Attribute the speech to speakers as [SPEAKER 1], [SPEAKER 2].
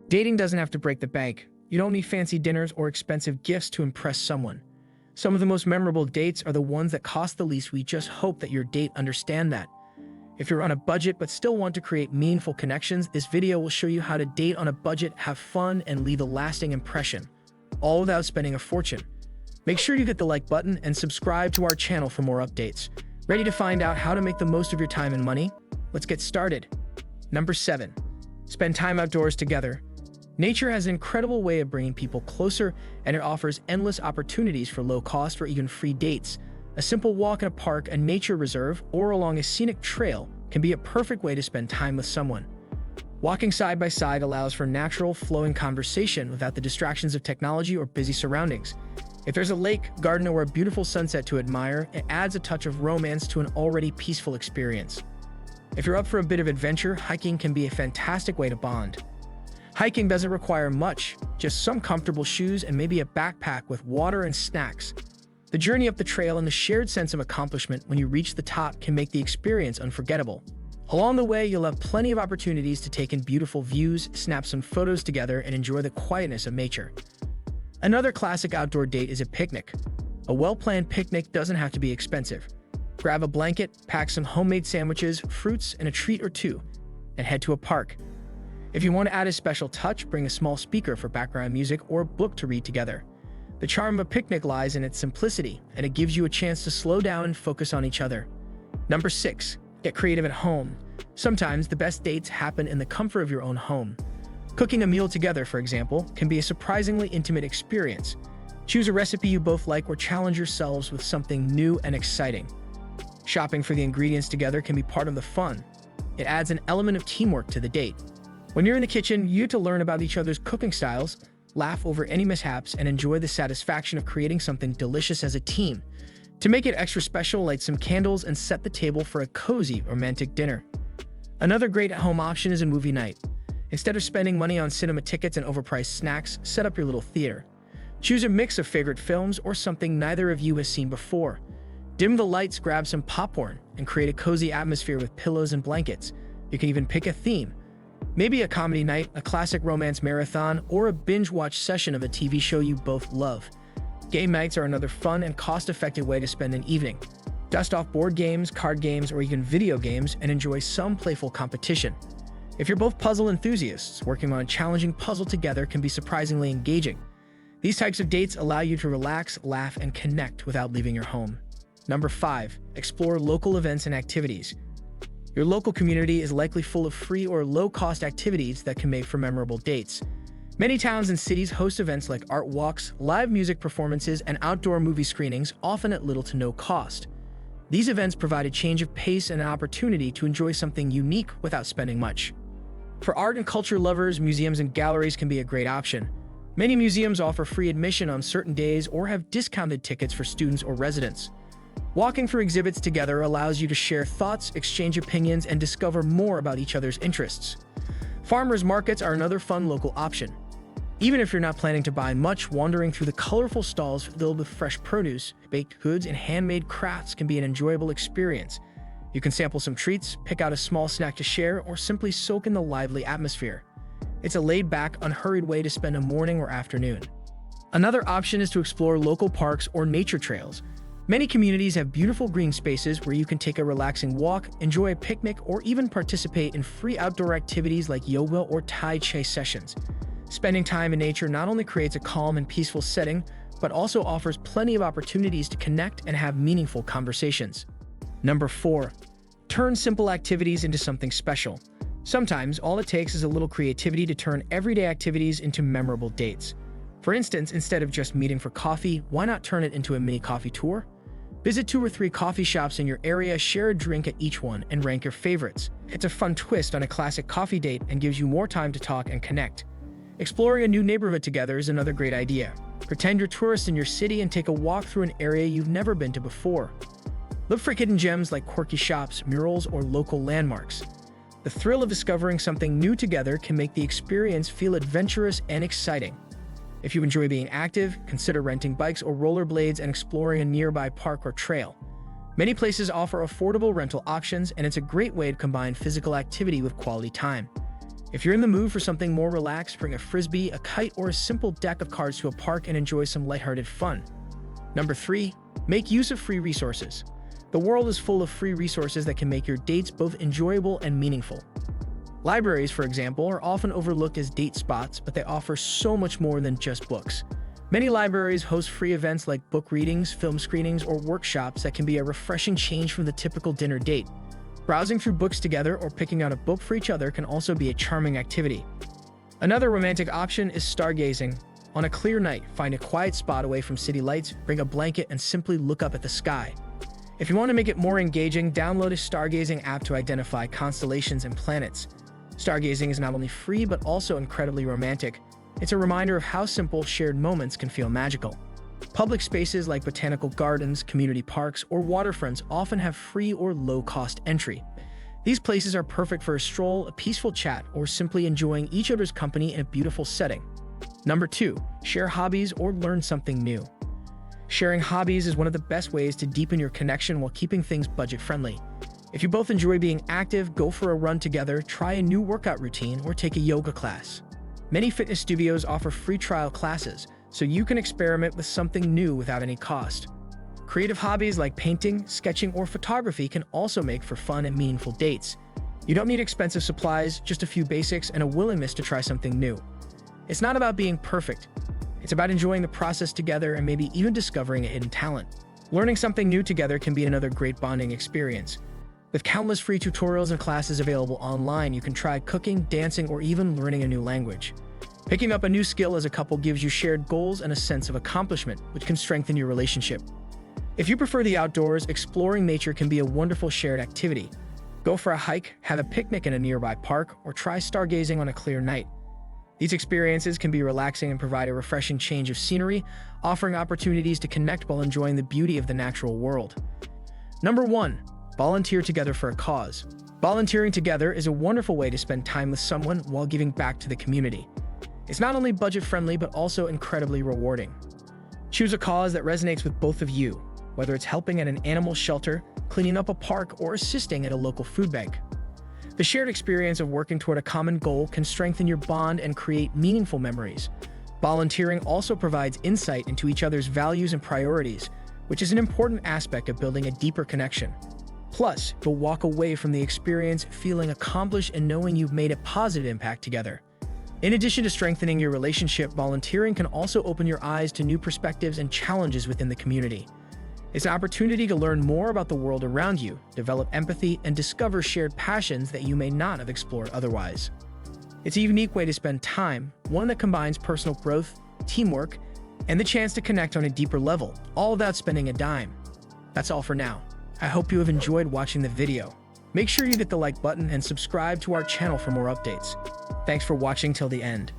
[SPEAKER 1] Dating doesn't have to break the bank. You don't need fancy dinners or expensive gifts to impress someone. Some of the most memorable dates are the ones that cost the least. We just hope that your date understands that. If you're on a budget but still want to create meaningful connections, this video will show you how to date on a budget, have fun, and leave a lasting impression, all without spending a fortune. Make sure you hit the like button and subscribe to our channel for more updates. Ready to find out how to make the most of your time and money? Let's get started. Number 7. Spend time outdoors together. Nature has an incredible way of bringing people closer, and it offers endless opportunities for low-cost or even free dates. A simple walk in a park, a nature reserve, or along a scenic trail can be a perfect way to spend time with someone. Walking side by side allows for natural, flowing conversation without the distractions of technology or busy surroundings. If there's a lake, garden, or a beautiful sunset to admire, it adds a touch of romance to an already peaceful experience. If you're up for a bit of adventure, hiking can be a fantastic way to bond. Hiking doesn't require much, just some comfortable shoes and maybe a backpack with water and snacks. The journey up the trail and the shared sense of accomplishment when you reach the top can make the experience unforgettable. Along the way, you'll have plenty of opportunities to take in beautiful views, snap some photos together, and enjoy the quietness of nature. Another classic outdoor date is a picnic. A well-planned picnic doesn't have to be expensive. Grab a blanket, pack some homemade sandwiches, fruits, and a treat or two, and head to a park. If you want to add a special touch, bring a small speaker for background music or a book to read together. The charm of a picnic lies in its simplicity, and it gives you a chance to slow down and focus on each other. Number 6. Get creative at home. Sometimes the best dates happen in the comfort of your own home. Cooking a meal together, for example, can be a surprisingly intimate experience. Choose a recipe you both like or challenge yourselves with something new and exciting. Shopping for the ingredients together can be part of the fun. It adds an element of teamwork to the date. When you're in the kitchen, you get to learn about each other's cooking styles, laugh over any mishaps, and enjoy the satisfaction of creating something delicious as a team. To make it extra special, light some candles and set the table for a cozy, romantic dinner. Another great at-home option is a movie night. Instead of spending money on cinema tickets and overpriced snacks, set up your little theater. Choose a mix of favorite films or something neither of you has seen before. Dim the lights, grab some popcorn, and create a cozy atmosphere with pillows and blankets. You can even pick a theme. Maybe a comedy night, a classic romance marathon, or a binge-watch session of a TV show you both love. Game nights are another fun and cost-effective way to spend an evening. Dust off board games, card games, or even video games and enjoy some playful competition. If you're both puzzle enthusiasts, working on a challenging puzzle together can be surprisingly engaging. These types of dates allow you to relax, laugh, and connect without leaving your home. Number 5. Explore local events and activities. Your local community is likely full of free or low-cost activities that can make for memorable dates. Many towns and cities host events like art walks, live music performances, and outdoor movie screenings, often at little to no cost. These events provide a change of pace and an opportunity to enjoy something unique without spending much. For art and culture lovers, museums and galleries can be a great option. Many museums offer free admission on certain days or have discounted tickets for students or residents. Walking through exhibits together allows you to share thoughts, exchange opinions, and discover more about each other's interests. Farmers markets are another fun local option. Even if you're not planning to buy much, wandering through the colorful stalls filled with fresh produce, baked goods, and handmade crafts can be an enjoyable experience. You can sample some treats, pick out a small snack to share, or simply soak in the lively atmosphere. It's a laid-back, unhurried way to spend a morning or afternoon. Another option is to explore local parks or nature trails. Many communities have beautiful green spaces where you can take a relaxing walk, enjoy a picnic, or even participate in free outdoor activities like yoga or Tai Chi sessions. Spending time in nature not only creates a calm and peaceful setting, but also offers plenty of opportunities to connect and have meaningful conversations. Number 4. Turn simple activities into something special. Sometimes, all it takes is a little creativity to turn everyday activities into memorable dates. For instance, instead of just meeting for coffee, why not turn it into a mini coffee tour? Visit 2 or 3 coffee shops in your area, share a drink at each one, and rank your favorites. It's a fun twist on a classic coffee date and gives you more time to talk and connect. Exploring a new neighborhood together is another great idea. Pretend you're tourists in your city and take a walk through an area you've never been to before. Look for hidden gems like quirky shops, murals, or local landmarks. The thrill of discovering something new together can make the experience feel adventurous and exciting. If you enjoy being active, consider renting bikes or rollerblades and exploring a nearby park or trail. Many places offer affordable rental options, and it's a great way to combine physical activity with quality time. If you're in the mood for something more relaxed, bring a frisbee, a kite, or a simple deck of cards to a park and enjoy some lighthearted fun. Number 3. Make use of free resources. The world is full of free resources that can make your dates both enjoyable and meaningful. Libraries, for example, are often overlooked as date spots, but they offer so much more than just books. Many libraries host free events like book readings, film screenings, or workshops that can be a refreshing change from the typical dinner date. Browsing through books together or picking out a book for each other can also be a charming activity. Another romantic option is stargazing. On a clear night, find a quiet spot away from city lights, bring a blanket, and simply look up at the sky. If you want to make it more engaging, download a stargazing app to identify constellations and planets. Stargazing is not only free but also incredibly romantic. It's a reminder of how simple shared moments can feel magical. Public spaces like botanical gardens, community parks, or waterfronts often have free or low-cost entry. These places are perfect for a stroll, a peaceful chat, or simply enjoying each other's company in a beautiful setting. Number 2. Share hobbies or learn something new. Sharing hobbies is one of the best ways to deepen your connection while keeping things budget-friendly. If you both enjoy being active, go for a run together, try a new workout routine, or take a yoga class. Many fitness studios offer free trial classes, so you can experiment with something new without any cost. Creative hobbies like painting, sketching, or photography can also make for fun and meaningful dates. You don't need expensive supplies, just a few basics and a willingness to try something new. It's not about being perfect. It's about enjoying the process together and maybe even discovering a hidden talent. Learning something new together can be another great bonding experience. With countless free tutorials and classes available online, you can try cooking, dancing, or even learning a new language. Picking up a new skill as a couple gives you shared goals and a sense of accomplishment, which can strengthen your relationship. If you prefer the outdoors, exploring nature can be a wonderful shared activity. Go for a hike, have a picnic in a nearby park, or try stargazing on a clear night. These experiences can be relaxing and provide a refreshing change of scenery, offering opportunities to connect while enjoying the beauty of the natural world. Number 1. Volunteer together for a cause. Volunteering together is a wonderful way to spend time with someone while giving back to the community. It's not only budget-friendly, but also incredibly rewarding. Choose a cause that resonates with both of you, whether it's helping at an animal shelter, cleaning up a park, or assisting at a local food bank. The shared experience of working toward a common goal can strengthen your bond and create meaningful memories. Volunteering also provides insight into each other's values and priorities, which is an important aspect of building a deeper connection. Plus, you'll walk away from the experience feeling accomplished and knowing you've made a positive impact together. In addition to strengthening your relationship, volunteering can also open your eyes to new perspectives and challenges within the community. It's an opportunity to learn more about the world around you, develop empathy, and discover shared passions that you may not have explored otherwise. It's a unique way to spend time, one that combines personal growth, teamwork, and the chance to connect on a deeper level, all without spending a dime. That's all for now. I hope you have enjoyed watching the video. Make sure you hit the like button and subscribe to our channel for more updates. Thanks for watching till the end.